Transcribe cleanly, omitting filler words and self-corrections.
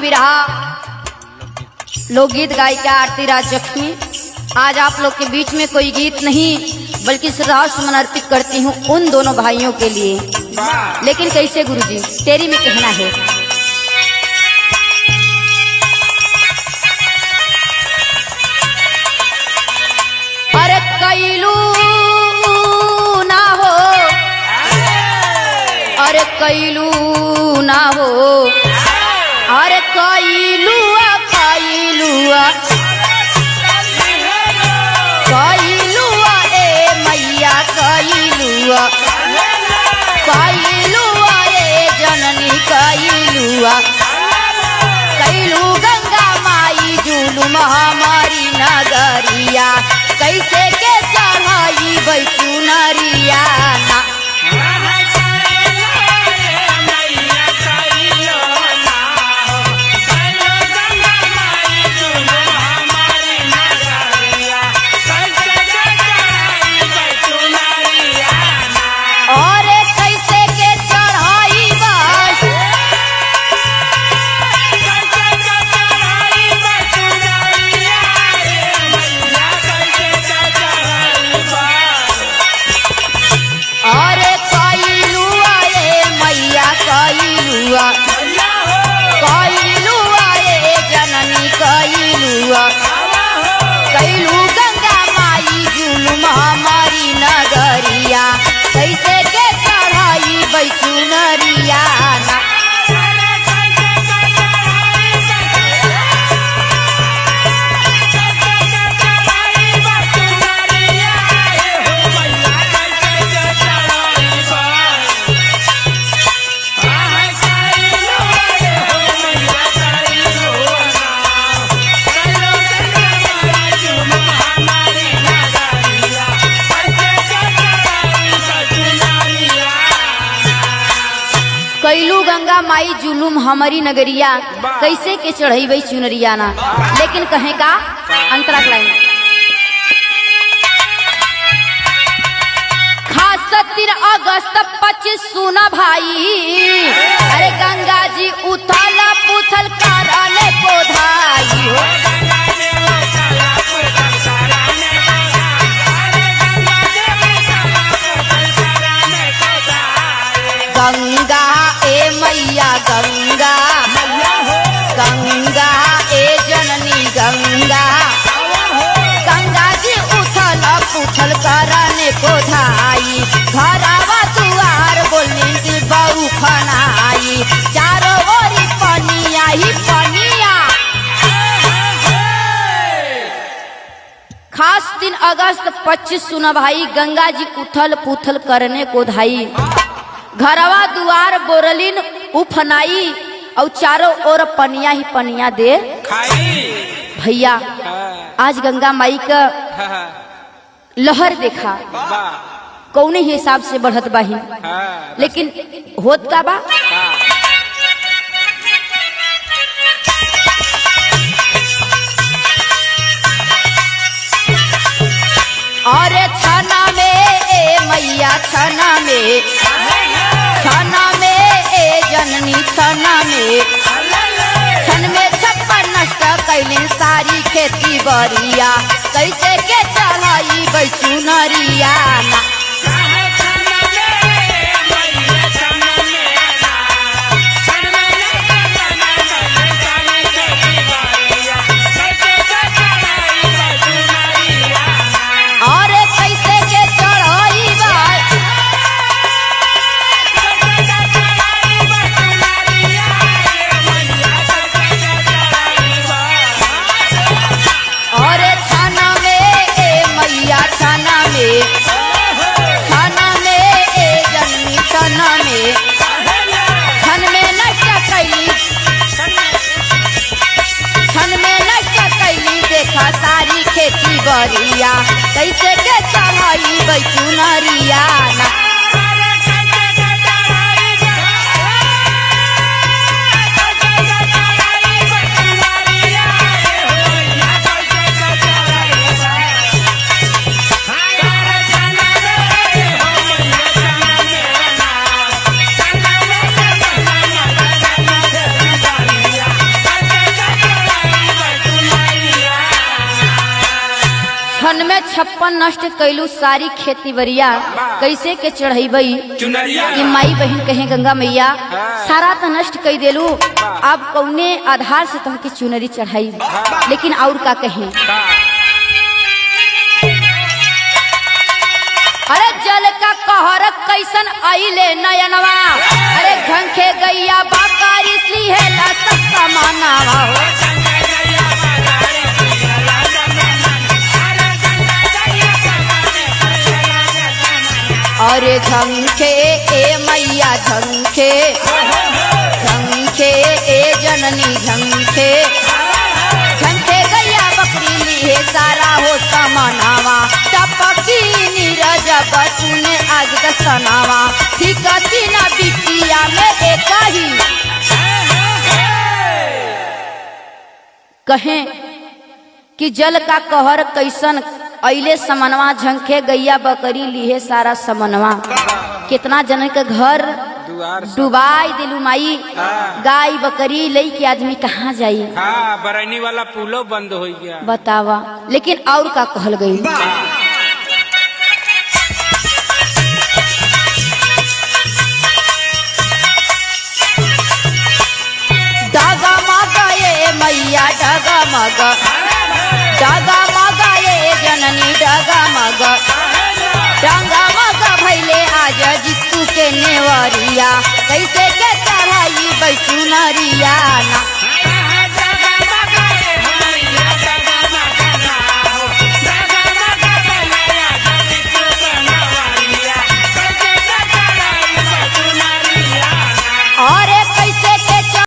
बिरहा लोकगीत गायिका आरती राज जख्मी। आज आप लोग के बीच में कोई गीत नहीं बल्कि श्रद्धा सुमन अर्पित करती हूँ उन दोनों भाइयों के लिए। लेकिन कैसे गुरुजी तेरी में कहना है। अरे कैलू ना हो, अरे कैलू ना हो, अरे कैलुआ कैलुआ कैलुआ ए मैया कैलुआ कैलुआ ए जननी कैलुआ कैलू गंगा माई जुलुम हमारी नगरिया कैसे के चढ़ाई बैठू नरिया ना। कैलू गंगा माई जुलुम हमारी नगरिया कैसे के चढ़ाई बैठू नरिया ना। कैलू गंगा माई जुलुम हमारी नगरिया कैसे के चढ़ई चुनरिया ना। लेकिन कहे का अंतरा लाइन खास 3 अगस्त 25 सुना भाई। अरे गंगा जी उथल पुथल कराने को धाई हो। गंगा ए मैया गंगा गंगा ए जननी गंगा गंगा जी उथल पुथल करने को धाई घरवा दुआर बोली बहू खनाई चारों ओरी पनिया ही पनिया। खास 3 अगस्त 25 सुना भाई गंगा जी उथल पुथल करने को धाई घरवा दुआर बोरलिन उफनाई और चारों ओर पनिया ही पनिया दे भैया। आज गंगा माई का लहर देखा कौने हिसाब से बढ़त बाही। लेकिन होत का बा अरे छना में ए मैया छना में ए जननी छना में छन में 56 नष्ट कैलिन सारी खेती बरिया कैसे के चढ़ाई बैठू नरिया ना। सारी खेती बरिया कैसे के चढ़ाई बैठू नरिया ना। छन में 56 नष्ट कैलू सारी खेती बरिया, कैसे के चढ़ैबई चुनरिया कि माई बहन कहे गंगा मैया सारा तो नष्ट कर देलू, अब कौने आधार से तुमके चुनरी चढ़ाई। लेकिन और का कहे, अरे जल का कहर कैसन आइले नयनवा, अरे झंखे गैया बाकार इसलिए है ला सबका मानावा हो। अरे झंखे ए मैया झंखे, झंखे ए जननी झंखे, झंखे गैया बकरी लिए सारा हो समानावा, टपकी नीरज बतूने आज दसनावा, ठिकती ना बिटिया में एक ही कहें कि जल का कहर कैसन अइले समनवा, झंखे गैया बकरी लिए सारा समनवा। कितना जन के घर डुबाई दिलू माई, गाय बकरी लई के आदमी कहाँ जाई। बरैनी वाला पुलो बंद हो गया बतावा। लेकिन और का कहल गई, डगमग ये मैया डगमग, डगमग ये जननी डगमग,